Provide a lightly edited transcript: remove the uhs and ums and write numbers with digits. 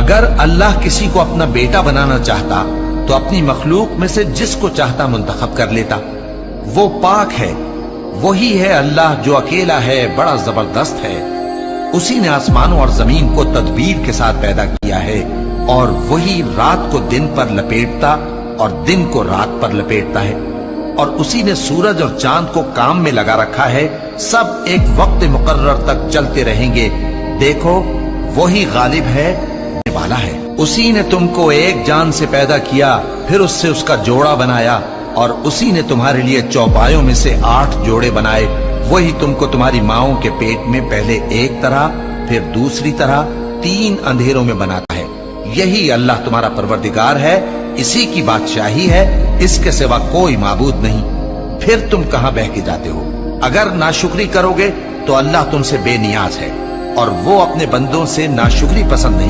अगर अल्लाह किसी को अपना बेटा बनाना चाहता तो अपनी मखलूक में से जिसको चाहता मुंतखब कर लेता। वो पाक है, वही है अल्लाह जो अकेला है, बड़ा जबरदस्त है। उसी ने आसमानों और जमीन को तदबीर के साथ पैदा किया है और वही रात को दिन पर लपेटता और दिन को रात पर लपेटता है। और उसी ने सूरज और चांद को काम में लगा रखा है, सब एक वक्त मुकर्रर तक चलते रहेंगे। देखो वही गालिब है, वाला है। उसी ने तुमको एक जान से पैदा किया, फिर उससे उसका जोड़ा बनाया, और उसी ने तुम्हारे लिए चौपायों में से 8 जोड़े बनाए। वही तुमको तुम्हारी माओं के पेट में पहले एक तरह, फिर दूसरी तरह 3 अंधेरों में बनाता है। यही अल्लाह तुम्हारा परवरदिगार है, इसी की बादशाही है, इसके सिवा कोई माबूद नहीं। फिर तुम कहां बह के जाते हो? अगर नाशुक्री करोगे तो अल्लाह तुमसे बेनियाज है और वो अपने बंदों से नाशुक्री पसंद नहीं।